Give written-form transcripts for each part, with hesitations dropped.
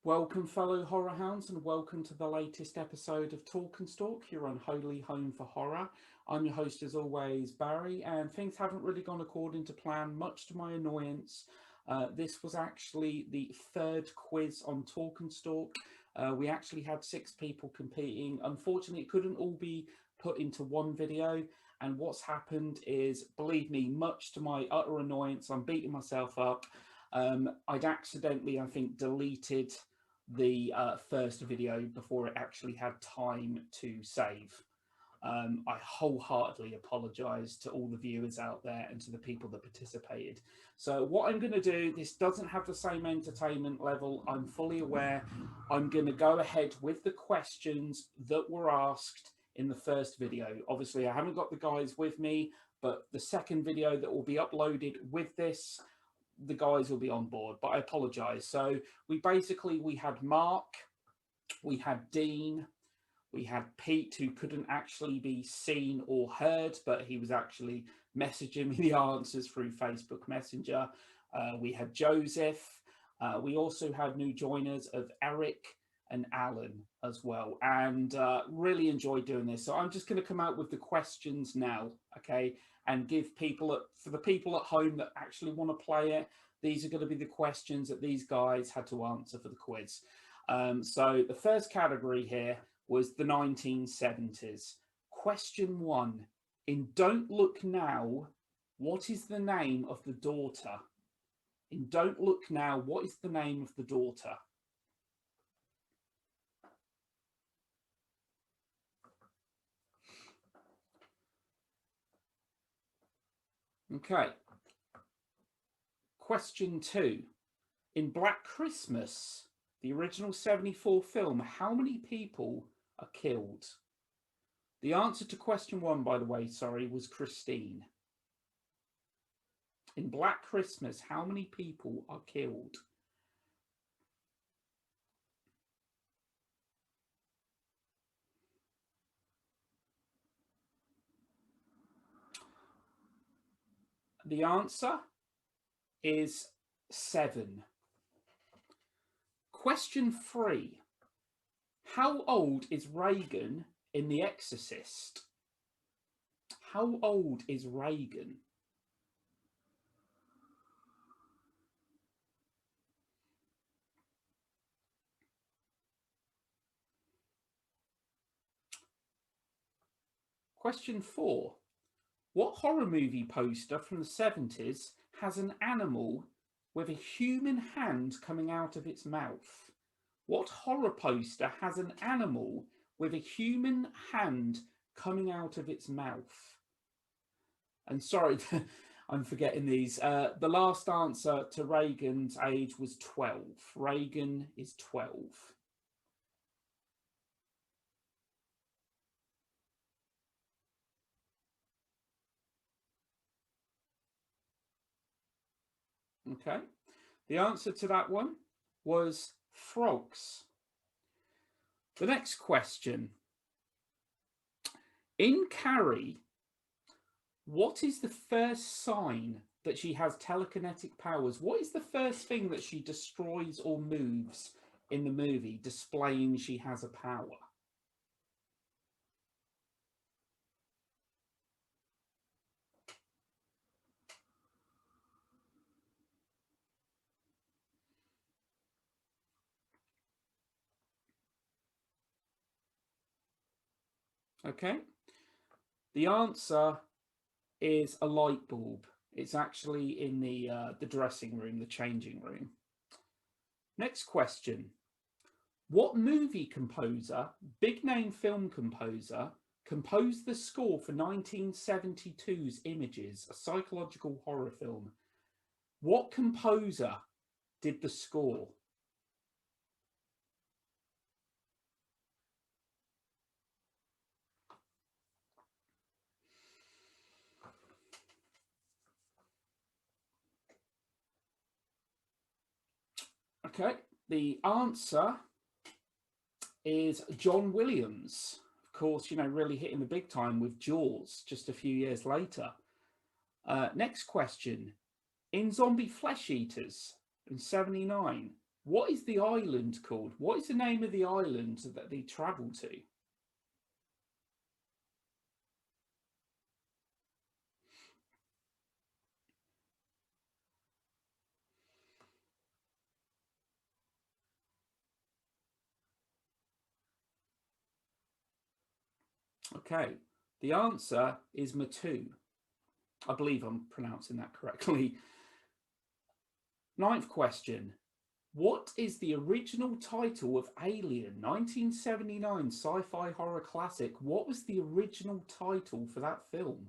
Welcome, fellow horror hounds, and welcome to the latest episode of Talk and Stalk, your unholy home for horror. I'm your host, as always, Barry, and things haven't really gone according to plan, much to my annoyance. This was actually the third quiz on Talk and Stalk. We actually had 6 people competing. Unfortunately, it couldn't all be put into one video, and what's happened is, believe me, much to my utter annoyance, I'm beating myself up. I'd accidentally, I think, deleted the first video before it actually had time to save. I wholeheartedly apologise to all the viewers out there and to the people that participated. So what I'm going to do, this doesn't have the same entertainment level, I'm fully aware. I'm going to go ahead with the questions that were asked in the first video. Obviously, I haven't got the guys with me, but the second video that will be uploaded with this, the guys will be on board, but I apologise. So we had Mark, we had Dean, we had Pete, who couldn't actually be seen or heard, but he was actually messaging me the answers through Facebook Messenger. We had Joseph. We also had new joiners of Eric and Alan as well, and really enjoyed doing this. So I'm just going to come out with the questions now, okay, and give people, for the people at home that actually want to play it, these are going to be the questions that these guys had to answer for the quiz. So the first category here was the 1970s. Question 1, in Don't Look Now, what is the name of the daughter? In Don't Look Now, what is the name of the daughter? Okay. Question 2. In Black Christmas, the original 74 film, how many people are killed? The answer to question 1, by the way, sorry, was Christine. In Black Christmas, how many people are killed? The answer is 7. Question 3. How old is Reagan in The Exorcist? How old is Reagan? Question 4. What horror movie poster from the 70s has an animal with a human hand coming out of its mouth? What horror poster has an animal with a human hand coming out of its mouth? And sorry, I'm forgetting these. The last answer to Reagan's age was 12. Reagan is 12. Okay. The answer to that one was frogs. The next question. In Carrie, what is the first sign that she has telekinetic powers? What is the first thing that she destroys or moves in the movie, displaying she has a power? Okay. The answer is a light bulb. It's actually in the dressing room, the changing room. Next question. What movie composer, big name film composer, composed the score for 1972's Images, a psychological horror film? What composer did the score? Okay, the answer is John Williams. Of course, you know, really hitting the big time with Jaws just a few years later. Next question. In Zombie Flesh Eaters in 79, What is the island called? What is the name of the island that they travel to? Okay, the answer is Matu. I believe I'm pronouncing that correctly. Ninth question. What is the original title of Alien, 1979 sci-fi horror classic? What was the original title for that film?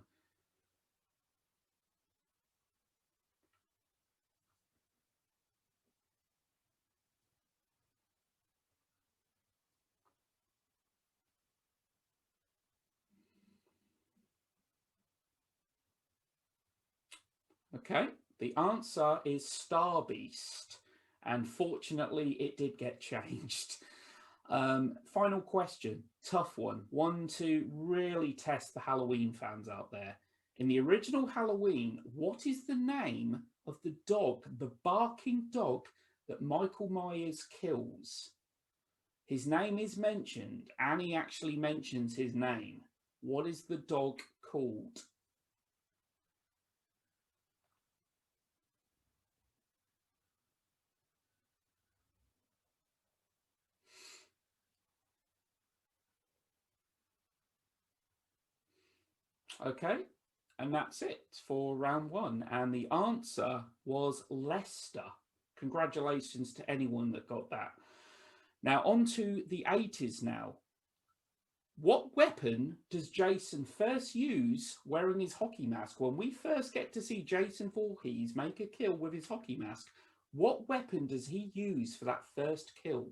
Okay, the answer is Star Beast, and fortunately, it did get changed. Final question, tough one to really test the Halloween fans out there. In the original Halloween, what is the name of the dog, the barking dog that Michael Myers kills? His name is mentioned, and he actually mentions his name. What is the dog called? Okay, and that's it for round one. And the answer was Leicester. Congratulations to anyone that got that. Now, on to the 80s now. What weapon does Jason first use wearing his hockey mask? When we first get to see Jason Voorhees make a kill with his hockey mask, what weapon does he use for that first kill?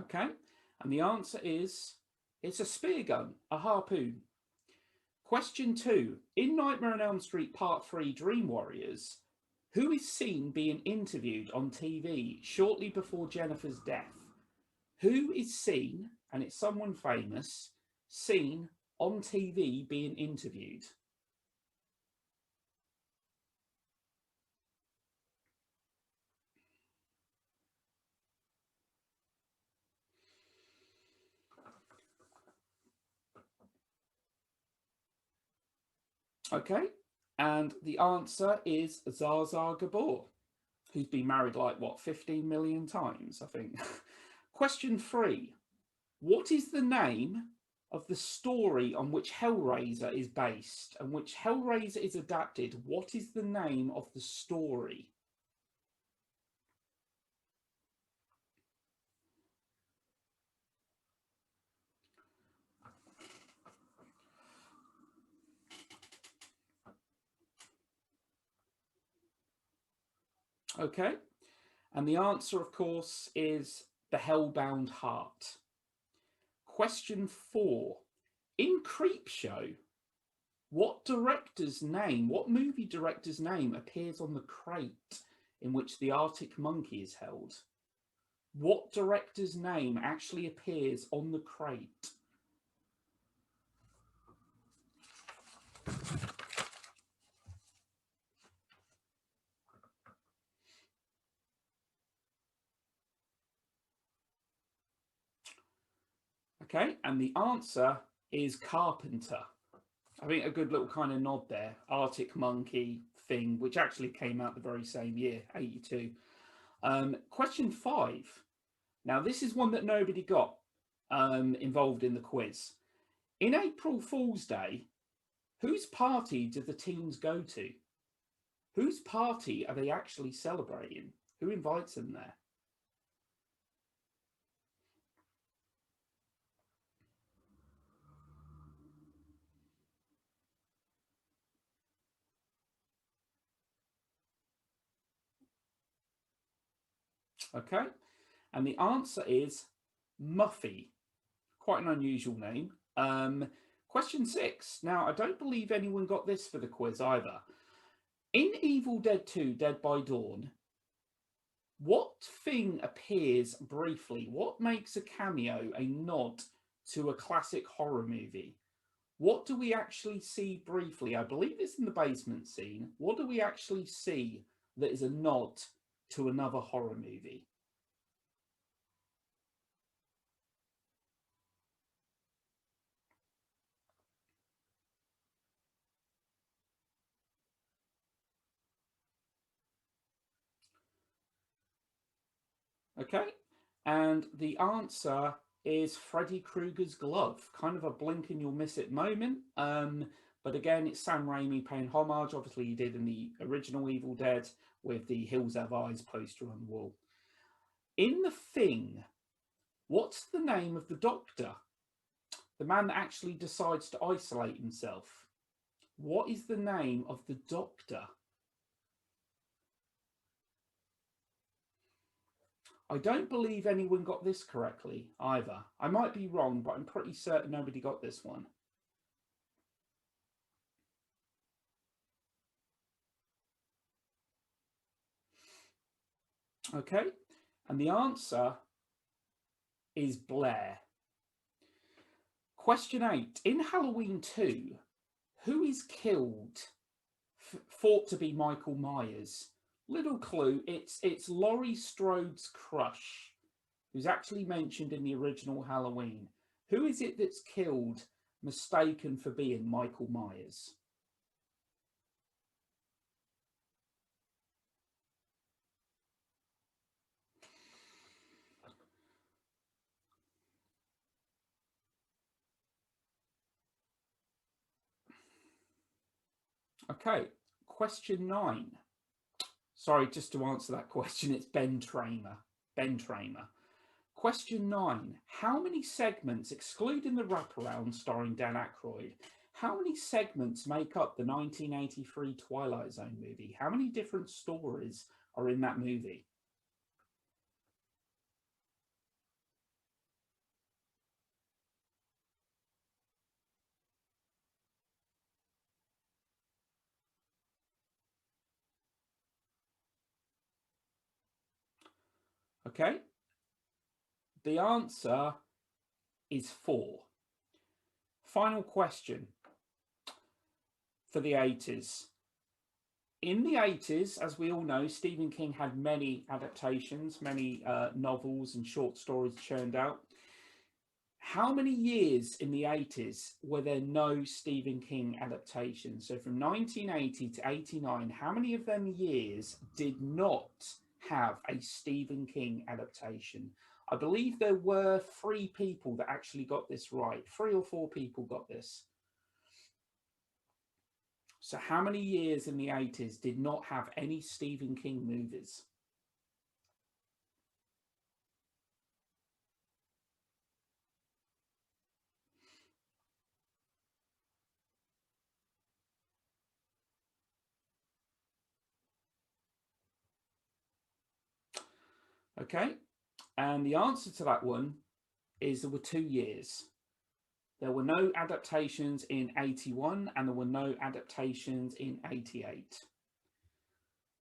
Okay, and the answer is it's a spear gun, a harpoon. Question two. In Nightmare on Elm Street Part 3 Dream Warriors, who is seen being interviewed on TV shortly before Jennifer's death? Who is seen, and it's someone famous, seen on TV being interviewed? Okay, and the answer is Zaza Gabor, who's been married like, what, 15 million times, I think. Question three. What is the name of the story on which Hellraiser is based and which Hellraiser is adapted? What is the name of the story? Okay, and the answer, of course, is The Hellbound Heart. Question four. In Creepshow, what movie director's name appears on the crate in which the Arctic monkey is held? What director's name actually appears on the crate? Okay, and the answer is Carpenter. I think a good little kind of nod there. Arctic Monkey thing, which actually came out the very same year, 82. Question five. Now, this is one that nobody got involved in the quiz. In April Fool's Day, whose party do the teens go to? Whose party are they actually celebrating? Who invites them there? Okay, and the answer is Muffy. Quite an unusual name. Question six. Now, I don't believe anyone got this for the quiz either. In Evil Dead 2 Dead by Dawn, what Thing appears briefly, what makes a cameo a nod to a classic horror movie? What do we actually see briefly? I believe it's in the basement scene. What do we actually see that is a nod to another horror movie? Okay. And the answer is Freddy Krueger's glove. Kind of a blink and you'll miss it moment. But again, it's Sam Raimi paying homage. Obviously, he did in the original Evil Dead with the Hills Have Eyes poster on the wall. In The Thing, what's the name of the doctor? The man that actually decides to isolate himself. What is the name of the doctor? I don't believe anyone got this correctly either. I might be wrong, but I'm pretty certain nobody got this one. Okay, and the answer is Blair. Question 8. In Halloween 2, who is killed, thought to be Michael Myers? Little clue, it's Laurie Strode's crush, who's actually mentioned in the original Halloween. Who is it that's killed, mistaken for being Michael Myers? Okay, question 9. Sorry, just to answer that question, it's Ben Tramer. Ben Tramer. Question 9. How many segments, excluding the wraparound starring Dan Aykroyd, how many segments make up the 1983 Twilight Zone movie? How many different stories are in that movie? Okay, the answer is 4. Final question for the 80s. In the 80s, as we all know, Stephen King had many adaptations, many novels and short stories churned out. How many years in the 80s were there no Stephen King adaptations? So from 1980 to 89, how many of them years did not have a Stephen King adaptation? I believe there were 3 people that actually got this right. 3 or 4 people got this. So how many years in the 80s did not have any Stephen King movies? Okay, and the answer to that one is there were 2 years. There were no adaptations in 81 and there were no adaptations in 88.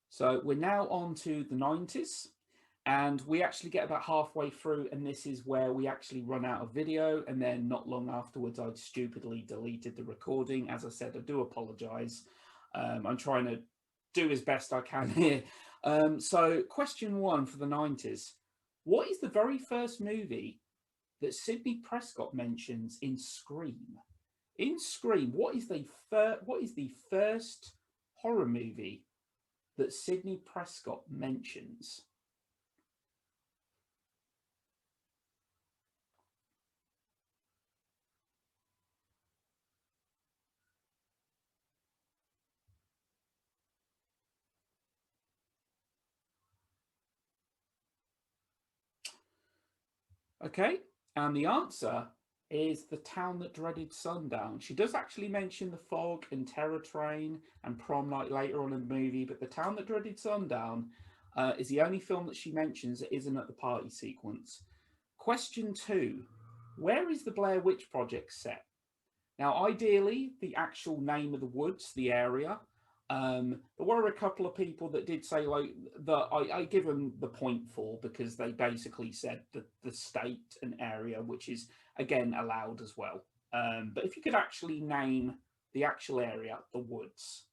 So we're now on to the 90s and we actually get about halfway through and this is where we actually run out of video, and then not long afterwards I'd stupidly deleted the recording. As I said, I do apologise. I'm trying to do as best I can here. So question 1 for the 90s. What is the very first movie that Sidney Prescott mentions in Scream? In Scream, what is the first horror movie that Sidney Prescott mentions? Okay, and the answer is The Town That Dreaded Sundown. She does actually mention The Fog and Terror Train and Prom Night later on in the movie, but The Town That Dreaded Sundown is the only film that she mentions that isn't at the party sequence. Question 2. Where is the Blair Witch Project set? Now, ideally, the actual name of the woods, the area, There were a couple of people that did say like that I give them the point for, because they basically said that the state and area, which is again allowed as well. But if you could actually name the actual area, the woods.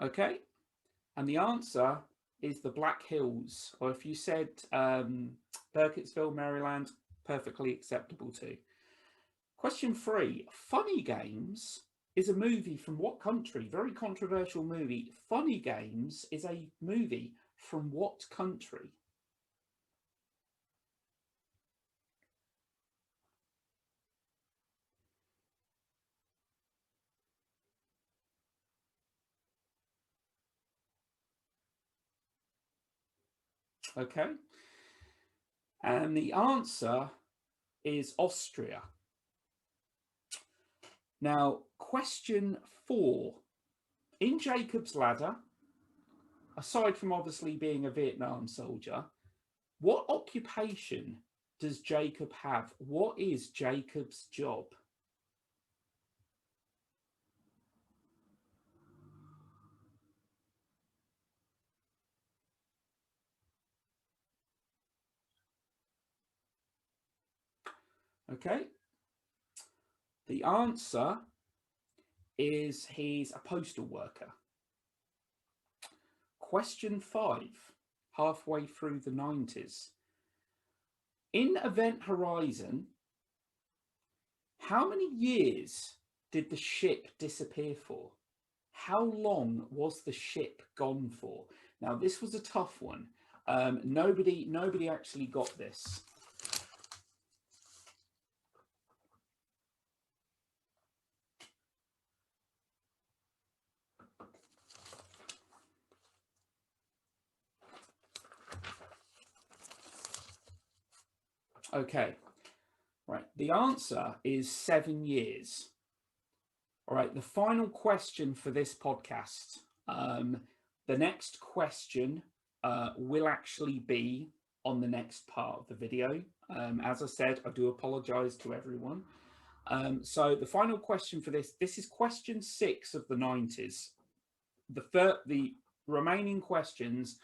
Okay, and the answer is the Black Hills, or if you said Burkittsville, Maryland, perfectly acceptable too. Question 3, Funny Games is a movie from what country? Very controversial movie. Funny Games is a movie from what country? Okay. And the answer is Austria. Now, question 4. In Jacob's Ladder, aside from obviously being a Vietnam soldier, what occupation does Jacob have? What is Jacob's job? Okay. The answer is he's a postal worker. Question 5, halfway through the 90s. In Event Horizon, how many years did the ship disappear for? How long was the ship gone for? Now, this was a tough one. Nobody actually got this. Okay, right. The answer is 7 years. All right, the final question for this podcast. The next question will actually be on the next part of the video. As I said, I do apologize to everyone. So the final question for this is question 6 of the 90s. The remaining questions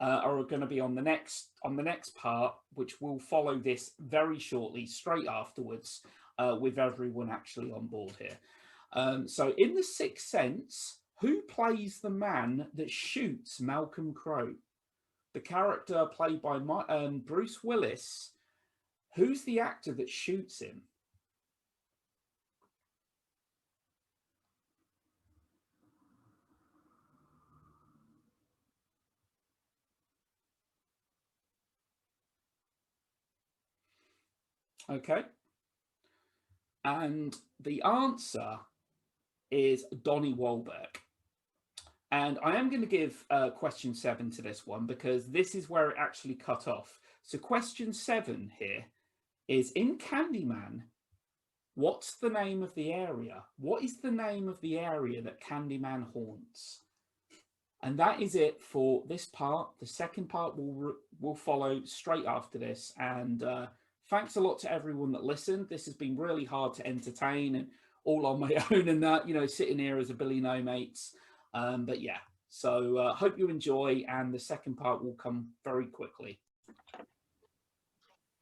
are going to be on the next part, which will follow this very shortly, straight afterwards, with everyone actually on board here. So in The Sixth Sense, who plays the man that shoots Malcolm Crowe? The character played by Bruce Willis. Who's the actor that shoots him? Okay. And the answer is Donnie Wahlberg. And I am going to give question 7 to this one, because this is where it actually cut off. So question 7 here is, in Candyman, what's the name of the area? What is the name of the area that Candyman haunts? And that is it for this part. The second part will follow straight after this. And thanks a lot to everyone that listened. This has been really hard to entertain, and all on my own, and that, sitting here as a Billy No Mates. But yeah, so hope you enjoy, and the second part will come very quickly.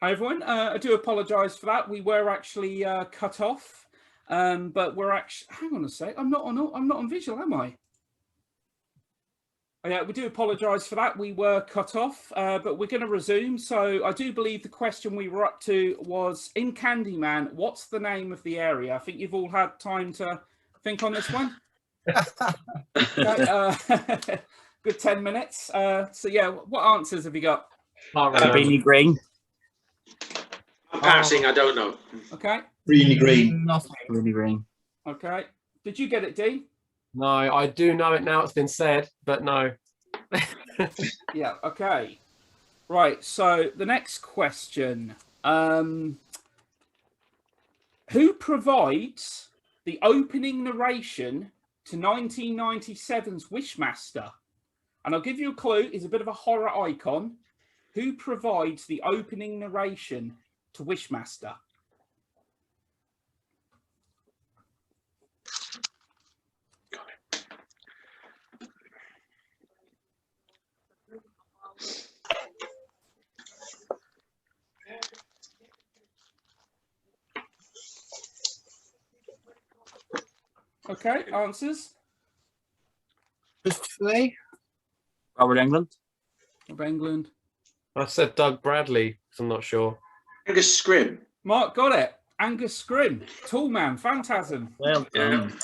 Hi everyone, I do apologise for that. We were actually cut off, but we're actually. Hang on a sec. I'm not on visual, am I? Yeah, we do apologise for that. We were cut off, but we're going to resume. So I do believe the question we were up to was, in Candyman, what's the name of the area? I think you've all had time to think on this one. Okay, good 10 minutes. So yeah, what answers have you got? Greeny Green. I'm passing, I don't know. Okay. Greeny Green. Nothing. Greeny Green. Okay. Did you get it, Dee? No, I do know it now. It's been said, but no. Yeah. Okay. Right. So the next question: who provides the opening narration to 1997's Wishmaster. And I'll give you a clue, he's a bit of a horror icon. Who provides the opening narration to Wishmaster? Okay, answers? Christopher Lee? Robert England. Of England. I said Doug Bradley, 'cause I'm not sure. Angus Scrim. Mark got it. Angus Scrim. Tall man, Phantasm. Well done.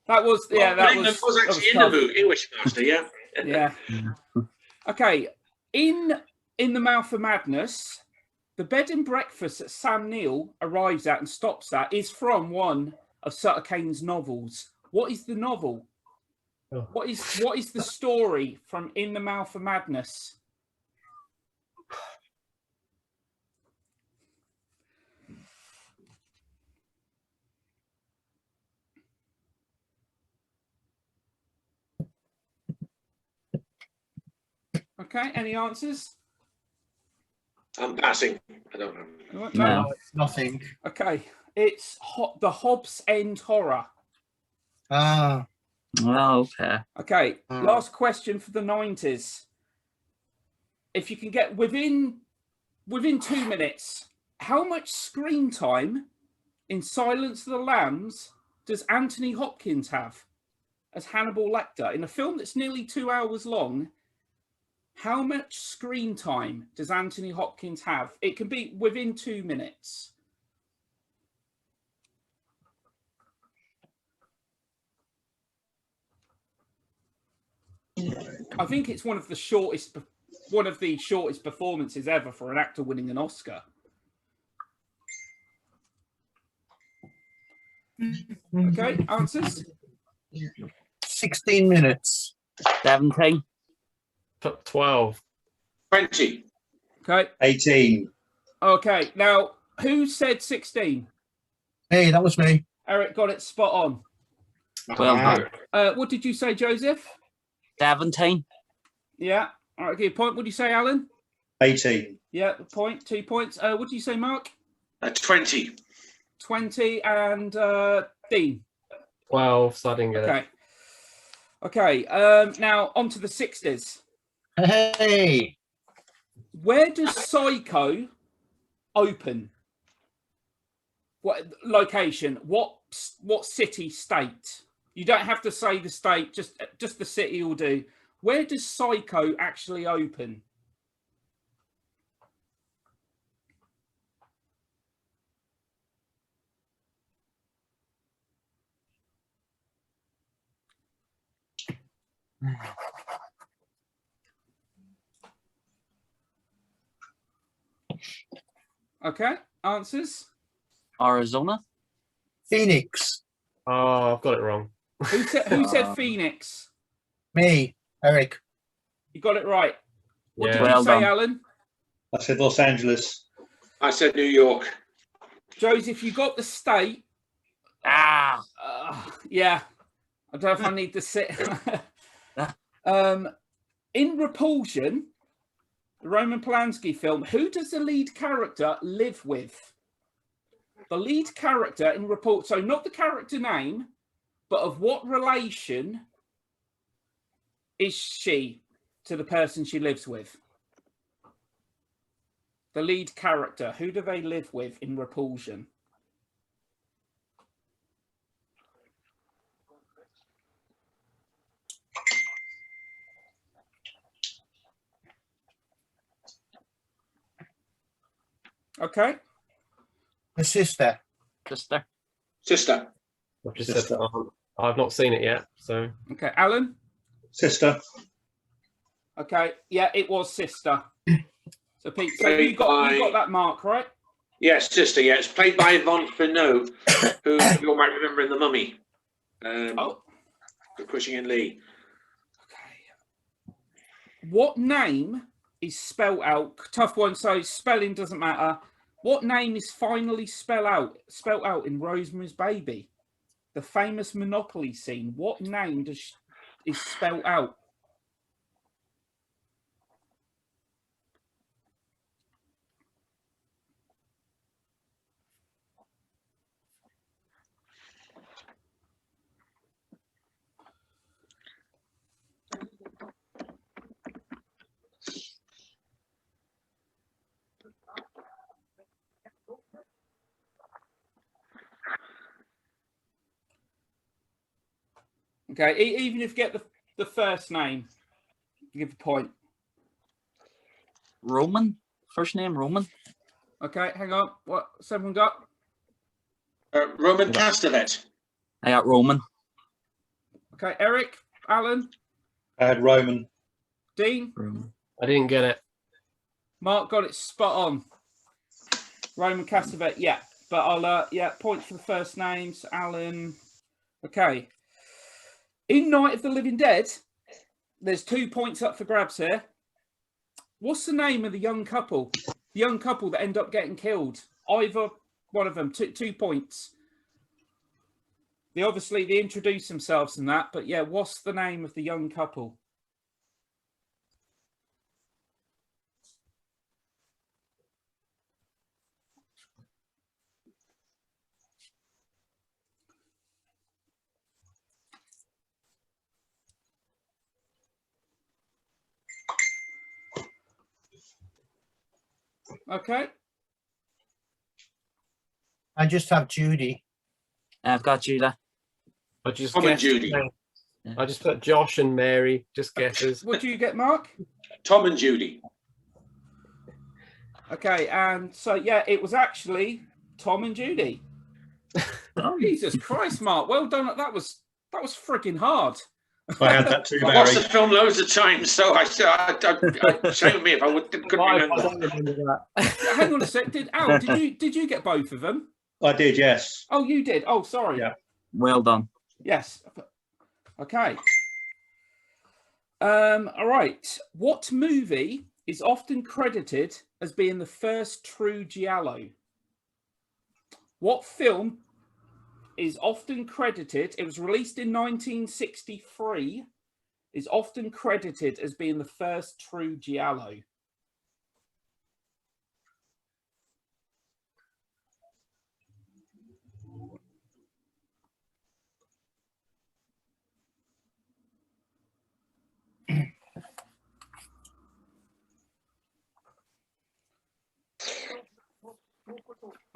That was, yeah, that England was actually in tough. the movie, Wishmaster, yeah. Yeah. Okay. In the Mouth of Madness, the bed and breakfast that Sam Neill arrives at and stops at is from one of Sutter Kane's novels. What is the novel? Oh. What is the story from In the Mouth of Madness? Okay, any answers? I'm passing. I don't know. No? No. It's nothing. Okay, it's the Hobbs End Horror. Ah, Oh, okay. Okay, Hmm. last question for the 90s. If you can get within 2 minutes, how much screen time in Silence of the Lambs does Anthony Hopkins have as Hannibal Lecter in a film that's nearly 2 hours long? How much screen time does Anthony Hopkins have? It can be within 2 minutes. I think it's one of the shortest performances ever for an actor winning an Oscar. Okay, answers? 16 minutes. 17. 12. 20. Okay, 18. okay. Now, who said 16? Hey, that was me. Eric got it spot on. Well Ah, done. What did you say, Joseph? 17. Yeah. All right, give you a point. What did you say, Alan? 18. Yeah, a point, 2 points. What did you say, Mark? 20. 20 and Dean. 12, so I didn't get it. Okay. Okay. Now on to the 60s. Hey, Where does Psycho open? What location? What city, state? You don't have to say the state, just the city will do. Where does Psycho actually open? Okay, answers. Arizona. Phoenix. Oh, I've got it wrong. Who said Phoenix? Me, Eric. You got it right. What did Yeah. you Well say, done. Alan? I said Los Angeles. I said New York. Joseph, you got the state. Ah. Yeah, I don't know if I need to sit. In Repulsion, the Roman Polanski film, who does the lead character live with? The lead character in Repulsion, so not the character name, but of what relation is she to the person she lives with? The lead character, who do they live with in Repulsion? Okay. The sister. Sister. Sister. I've just said that I've not seen it yet, so Okay. Alan? Sister. Okay. Yeah, it was sister. So Pete, so you got that mark, right? Yes, sister. Yeah, it's played by Yvonne Finot, who you all might remember in The Mummy. Oh. Cushing and Lee. Okay. What name is spelled out? Tough one. So spelling doesn't matter. What name is finally spelled out in Rosemary's Baby? the famous Monopoly scene, what name is spelled out? Okay, even if you get the first name, you give a point. Roman. First name Roman. Okay, hang on. What's everyone got? Roman Castevet. I got Roman. Okay, Eric, Alan, I had Roman. Dean, Roman. I didn't get it. Mark got it spot on. Roman Castevet, yeah. But I'll points for the first names. Alan. Okay. In Night of the Living Dead, there's 2 points up for grabs here. What's the name of the young couple? The young couple that end up getting killed. Either one of them. 2 points. They introduce themselves and that, but yeah, what's the name of the young couple? Okay. I just have Judy. I've got Judah. I just Tom and guessed. Judy. I just put Josh and Mary. Just guesses. What do you get, Mark? Tom and Judy. Okay, and so yeah, it was actually Tom and Judy. Jesus Christ, Mark! Well done. That was frigging hard. I had that too, I watched Barry. the film loads of times, so I shame me if I couldn't remember. Hang on a sec. Al, did you get both of them? I did, yes. Oh, you did. Oh, sorry. Yeah. Well done. Yes. Okay. All right. What movie is often credited as being the first true giallo? What film is often credited? It was released in 1963. Is often credited as being the first true giallo.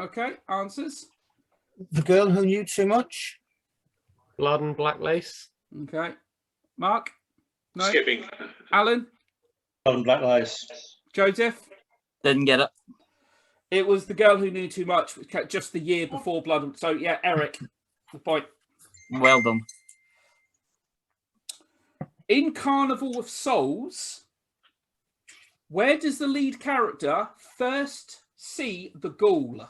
Okay, answers. The Girl Who Knew Too Much. Blood and Black Lace. Okay, Mark. No. Skipping. Alan. Blood and Black Lies. Joseph. Didn't get it. It was The Girl Who Knew Too Much, just the year before Blood. So yeah, Eric, the point. Well done. In Carnival of Souls, where does the lead character first see the ghoul?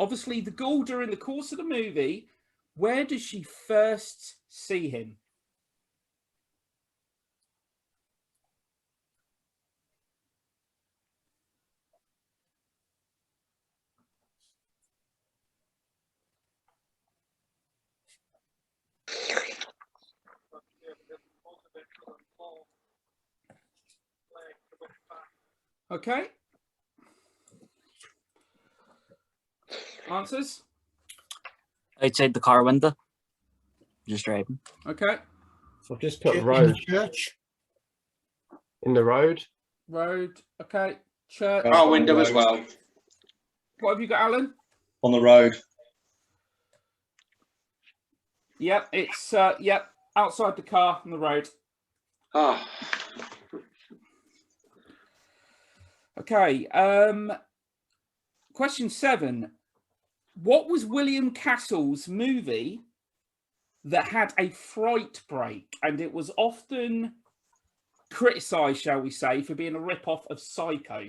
Obviously, the ghoul during the course of the movie. Where does she first see him? Okay. Answers? Outside the car window. Just driving. Okay. So I've just put In road. the church. In the road. Road. Okay. Church. Oh, window as well. What have you got, Alan? On the road. Yep. It's outside the car on the road. Oh, Okay. Question 7. What was William Castle's movie that had a fright break, and it was often criticised, shall we say, for being a rip-off of Psycho?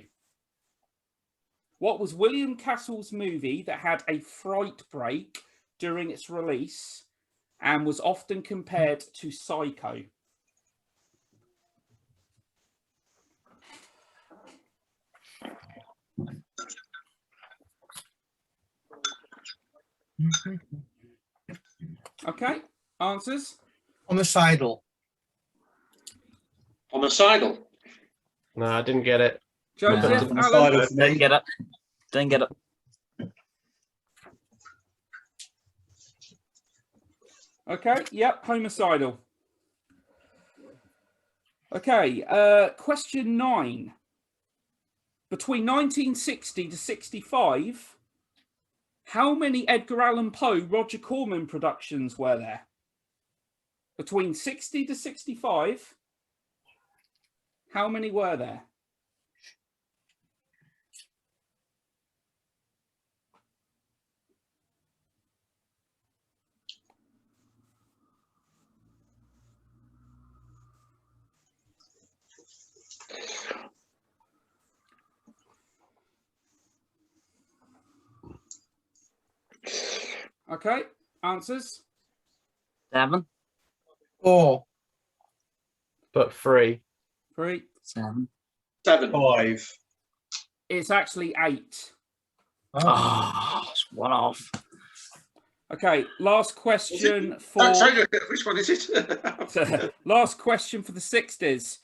What was William Castle's movie that had a fright break during its release and was often compared to Psycho? Okay. Answers? Homicidal. Homicidal. No, I didn't get it. Joseph, No. Alan? Homicidal for Didn't me. get it. Didn't get it. Okay. Yep. Homicidal. Okay. Question 9. Between 1960 to 65, how many Edgar Allan Poe, Roger Corman productions were there? Between 60 to 65, how many were there? Okay. Answers? 7. 4. But 3. 3. 7. 7. 5. It's actually 8. Oh, it's one off. Okay, last question for Sorry, which one is it? last question for the 60s.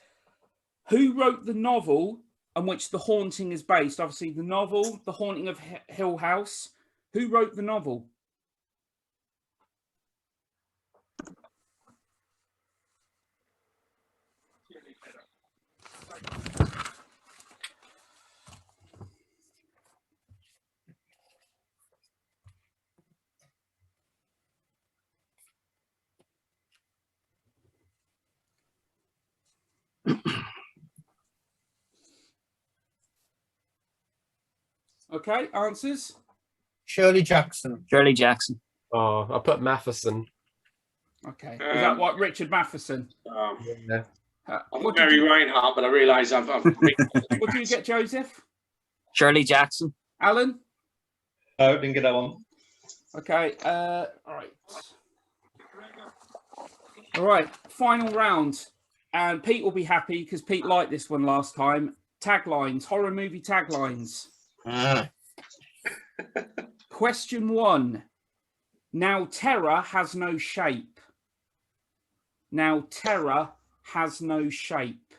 Who wrote the novel on which The Haunting is based? Obviously, the novel, The Haunting of Hill House. Who wrote the novel? Okay, answers? Shirley Jackson. Shirley Jackson. Oh, I put Matheson. Okay, is that what Richard Matheson? Yeah. I What thought did Mary you, Reinhardt, but I realise I've what do you get, Joseph? Shirley Jackson. Alan? No, didn't get that one. Okay, all right. All right, final round. And Pete will be happy because Pete liked this one last time. Taglines, horror movie taglines. Ah. Question 1. Now terror has no shape. Now terror has no shape.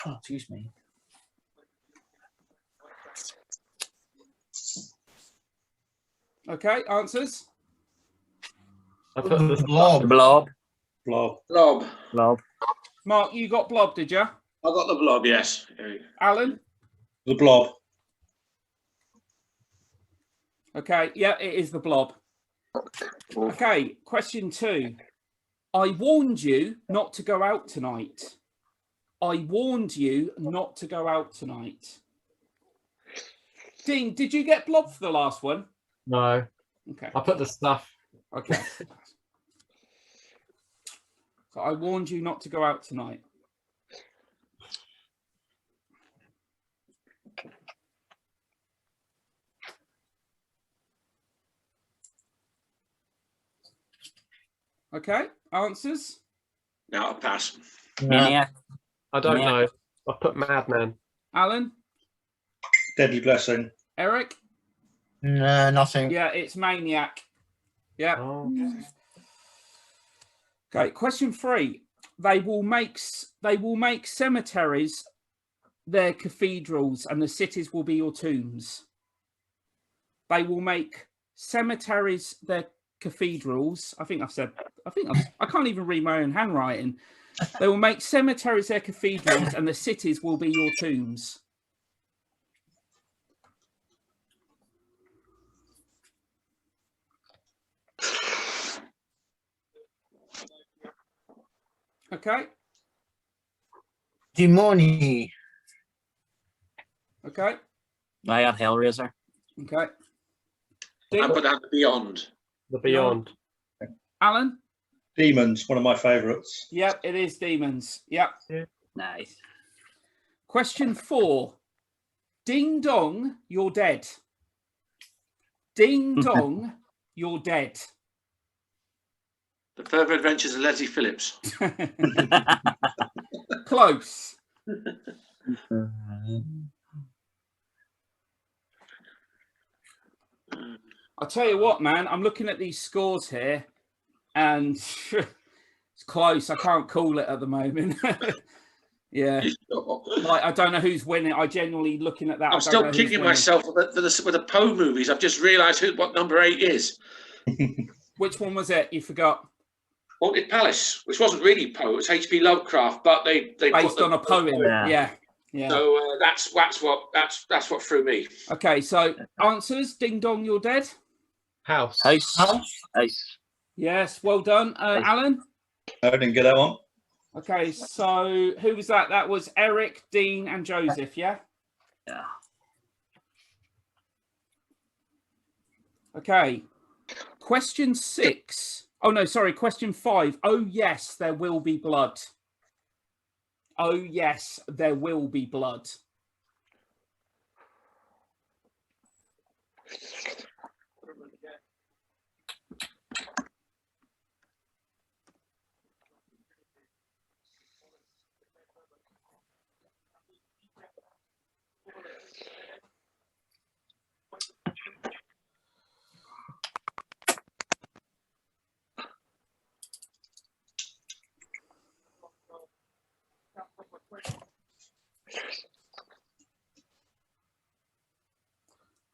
Oh, excuse me. Okay, answers? I put The the Blob. The Blob. Blob. Blob. Blob. Mark, you got Blob, did you? I got the blob, yes. Alan? The Blob. Okay, yeah, it is the Blob. Okay, question 2. I warned you not to go out tonight. I warned you not to go out tonight. Dean, did you get Blob for the last one? No. Okay. I put the stuff. Okay. So I warned you not to go out tonight. Okay, answers? Now I'll pass. Maniac. I don't Yeah. know. I put Madman. Alan? Deadly Blessing. Eric? No, nothing. Yeah, it's Maniac. Yeah. Oh. Okay, question 3. They will make cemeteries their cathedrals and the cities will be your tombs. They will make cemeteries their cathedrals. I can't even read my own handwriting. They will make cemeteries their cathedrals and the cities will be your tombs. Okay. Demoni. Okay. I got Hellraiser. Okay. I Dean, put down the Beyond. The Beyond. Alan? Demons, one of my favourites. Yep, it is Demons. Yep. Nice. Question 4. Ding dong, you're dead. Ding dong, you're dead. The Further Adventures of Leslie Phillips. Close. I'll tell you what, man. I'm looking at these scores here, and it's close. I can't call it at the moment. Yeah, like I don't know who's winning. I genuinely looking at that. I I'm don't still know who's kicking winning. myself with the Poe movies. I've just realised what number 8 is. Which one was it? You forgot. Haunted Palace, which wasn't really Poe. It was H.P. Lovecraft, but they Based put on a poem. Yeah. Yeah. So that's what threw me. Okay, so answers. Ding dong, you're dead. House. House. Yes, well done, Alan. I didn't get that one. Okay, so who was that? That was Eric, Dean, and Joseph. Yeah. Yeah. Okay. Question 6. Oh no, sorry. Question 5. Oh yes, there will be blood. Oh yes, there will be blood.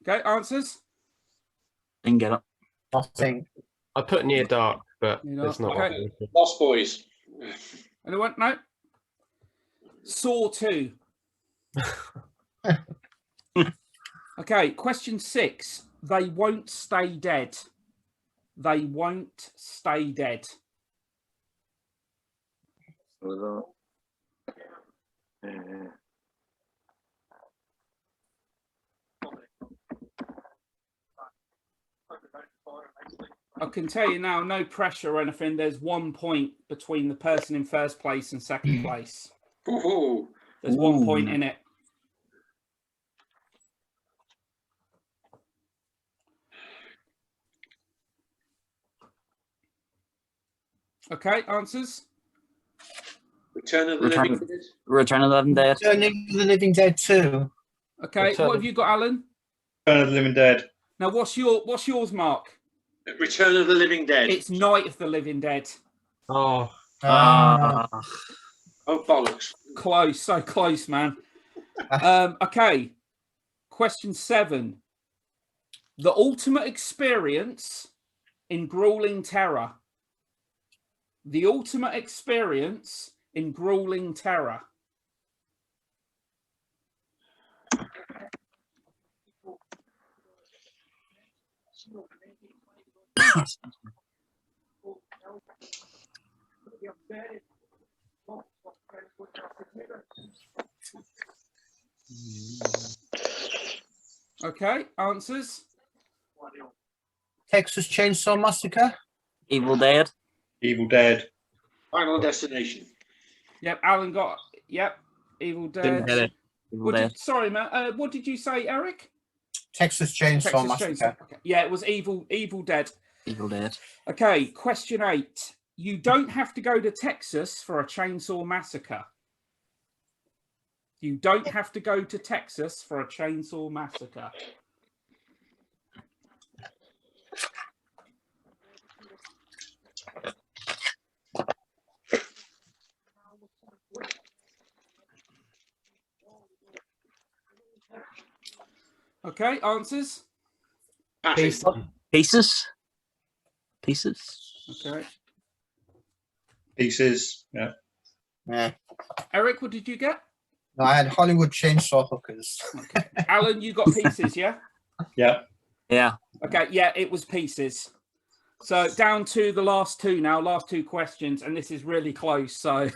Okay, answers. Didn't get it. Nothing. I put near dark, but You know, it's not. okay. Lost Boys. Anyone? No. Saw 2. Okay, question 6. They won't stay dead. They won't stay dead. I can tell you now, no pressure or anything. There's 1 point between the person in first place and second place. Ooh. There's 1 point in it. Okay, answers. Return of the Return- Living Dead. Return of the Living Dead. Turning the Living Dead 2. Okay, Return what of- have you got, Alan? Return of the Living Dead. Now, what's yours, Mark? Return of the Living Dead. It's Night of the Living Dead. Oh, Ah. Oh bollocks! Close, so close, man. Okay, question 7. The ultimate experience in grueling terror. The ultimate experience in grueling terror. Okay, answers. Texas Chainsaw Massacre. Evil Dead. Evil Dead. Final Destination. Yep, Alan got. Yep, Evil Dead. didn't get it. Evil Dead. Sorry, man. What did you say, Eric? Texas Chainsaw Texas Massacre. Chainsaw. Okay. Yeah, it was Evil Dead. Evil Dead. Okay, question 8. You don't have to go to Texas for a chainsaw massacre. You don't have to go to Texas for a chainsaw massacre. Okay, answers. Peace. Pieces. Pieces. Okay. Pieces. Yeah. Yeah. Eric, what did you get? No, I had Hollywood Chainsaw Hookers. Okay. Alan, you got Pieces, yeah? Yeah. Yeah. Okay, yeah, it was Pieces. So down to the last 2 now, last 2 questions, and this is really close. So,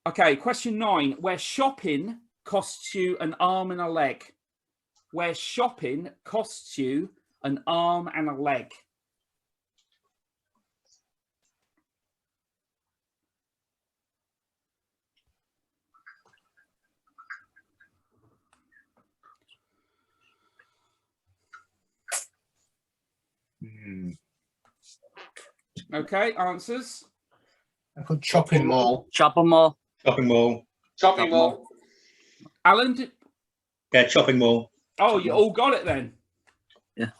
okay, question 9. Where shopping costs you an arm and a leg. Where shopping costs you an arm and a leg. Okay, answers. I put Chopping Mall. Chop 'em all. Shopping mall. Shopping mall. Alan, Yeah, chopping wall. oh, you all got it then. Yeah.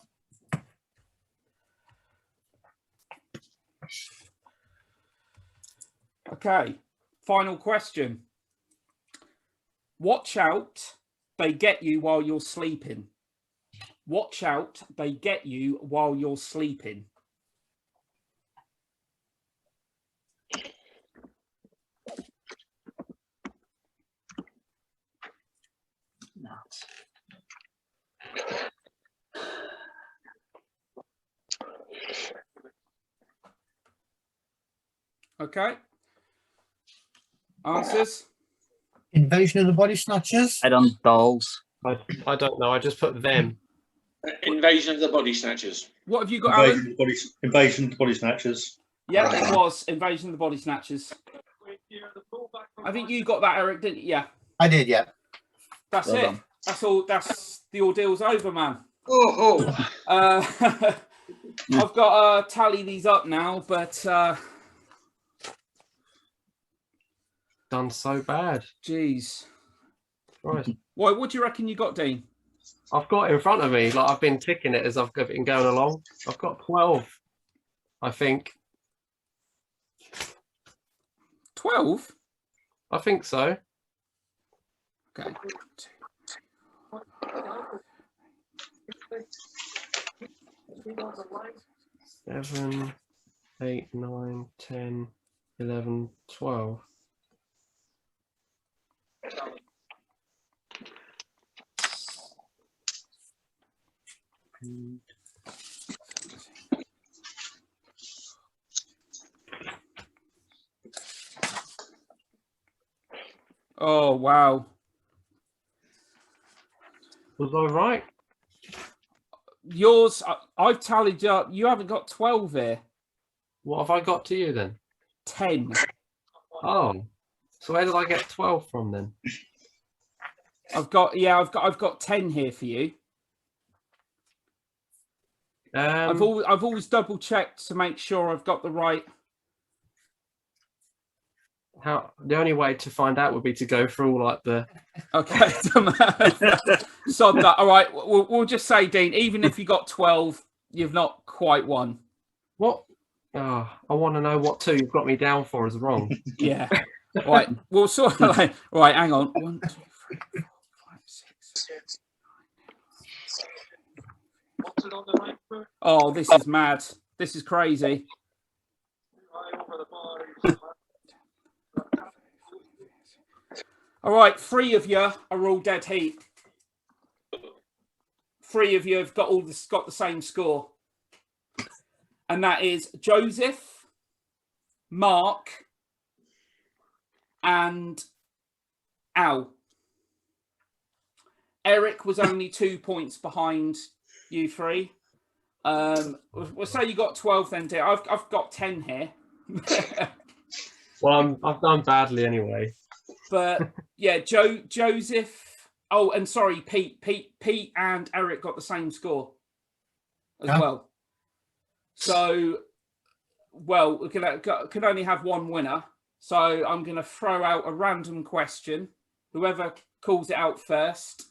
Okay, final question. Watch out, they get you while you're sleeping. Watch out, they get you while you're sleeping. Nuts. Okay. Answers? Invasion of the Body Snatchers. I done dolls. I don't know. I just put them. Invasion of the Body Snatchers. What have you got, Alan? Invasion of the Body Snatchers. Yeah, it was Invasion of the Body Snatchers. I think you got that, Eric, didn't you? Yeah. I did, yeah. That's Well it. done. That's all. That's the ordeal's over, man. Oh, I've got to tally these up now, but Done so bad. geez. Right. What do you reckon you got, Dean? I've got it in front of me. Like I've been ticking it as I've been going along. I've got 12, I think. 12? I think so. Okay. 7, 8, 9, 10, 11, 12. Oh, wow. Was I right? Yours, I've tallied up. You haven't got 12 here. What have I got to you then? 10. Oh, so where did I get 12 from then? I've got 10 here for you. I've always double checked to make sure I've got the right. The only way to find out would be to go through like the. Okay, sod that. All right, we'll just say, Dean, even if you got 12, you've not quite won. What? Oh, I want to know what 2 you've got me down for is wrong. Yeah. All right, we'll sort of like. All right, hang on. 1, 2, 3, 4, 5, 6. Oh, this is mad. This is crazy. All right, 3 of you are all dead heat. 3 of you have got the same score, and that is Joseph, Mark, and Al. Eric was only 2 points behind you 3. We'll say you got 12 then, dear. I've got 10 here. Well, I've done badly anyway. But yeah, Joseph. Oh, and sorry, Pete and Eric got the same score as well. So, well, we can only have one winner. So I'm going to throw out a random question. Whoever calls it out first.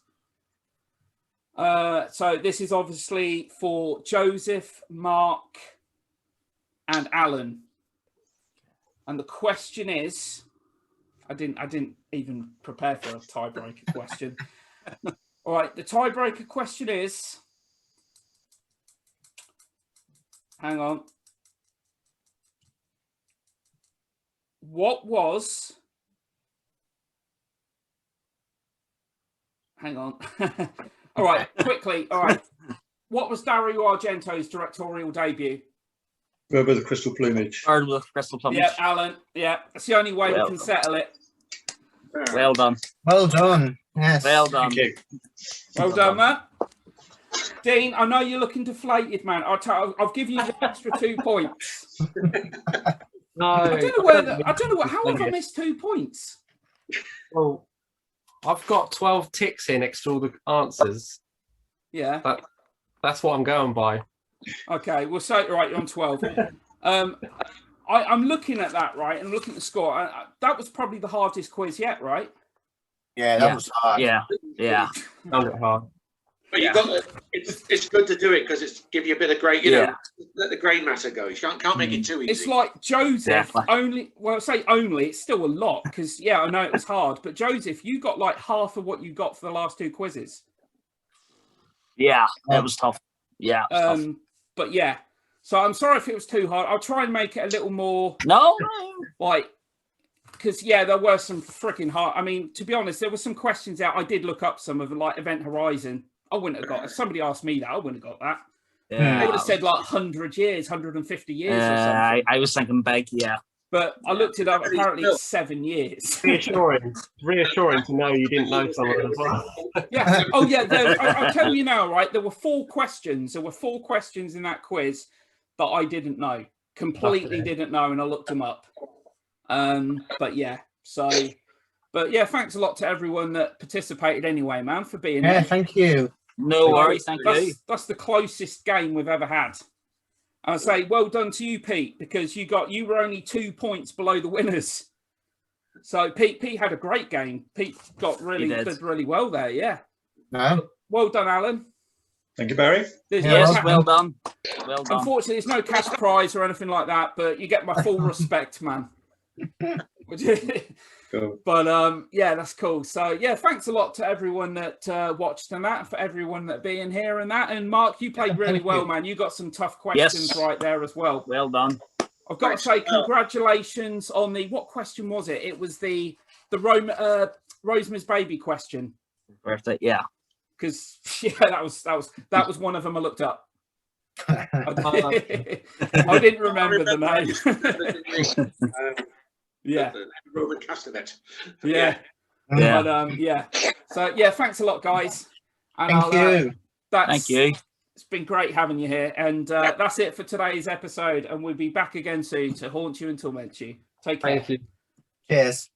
So this is obviously for Joseph, Mark, and Alan. And the question is, I didn't even prepare for a tiebreaker question. All right, the tiebreaker question is, hang on. What was, hang on. All right, quickly. All right. What was Dario Argento's directorial debut? Bird with the Crystal Plumage. Bird with Crystal Plumage. Yeah, Alan. Yeah, that's the only way we can settle it. Well done. Well done. Yes. Well done. Thank you. Well done, man. Dean, I know you're looking deflated, man. I'll give you the extra 2 points. No, I don't know how have I missed 2 points? Well, I've got 12 ticks here next to all the answers. Yeah. That's what I'm going by. Okay, we'll say right. You're on 12. I'm looking at that, right, and looking at the score. That was probably the hardest quiz yet, right? Yeah, that Yeah. was hard. Yeah. Found it hard. But you got it's good to do it because it's give you a bit of grey, you Yeah. know, let the grey matter go. You can't make it too easy. It's like Joseph Definitely. only. Well, I say only. It's still a lot because I know it was hard. But Joseph, you got like half of what you got for the last 2 quizzes. Yeah. It was tough. Yeah. It was tough. But yeah, so I'm sorry if it was too hard. I'll try and make it a little more No. like, because there were some freaking hard. I mean, to be honest, there were some questions out. I did look up some of them, like Event Horizon. I wouldn't have got. If somebody asked me that, I wouldn't have got that. I would have said like 100 years, 150 years or something. I was thinking big. Yeah. But I looked it up. Apparently, it's 7 years. Reassuring to know you didn't know some of them as well. Yeah. Oh, yeah. I'll tell you now, right? There were 4 questions. There were 4 questions in that quiz that I didn't know. Completely didn't know, and I looked them up. But yeah. But yeah, thanks a lot to everyone that participated anyway, man, for being Yeah, there. thank you. No worries. Thank you. That's the closest game we've ever had. I say well done to you, Pete, because you were only 2 points below the winners. So Pete had a great game. Pete did really well there. Yeah. No. Well done, Alan. Thank you, Barry. Yes, well done. Well done. Unfortunately, there's no cash prize or anything like that, but you get my full respect, man. Cool. But yeah, that's cool. So yeah, thanks a lot to everyone that watched and that, for everyone that being here and that. And Mark, you played really well, man. You got some tough questions right there as well. Well done. I've got to say congratulations on what question was it? It was the Rosemary's Baby question. Birthday, yeah. Because that was one of them I looked up. I didn't remember the name. Yeah, the Roman Castanet. Yeah. But yeah. So yeah, thanks a lot, guys. And Thank you. Thank you. It's been great having you here. And that's it for today's episode. And we'll be back again soon to haunt you and torment you. Take care. Thank you. Cheers.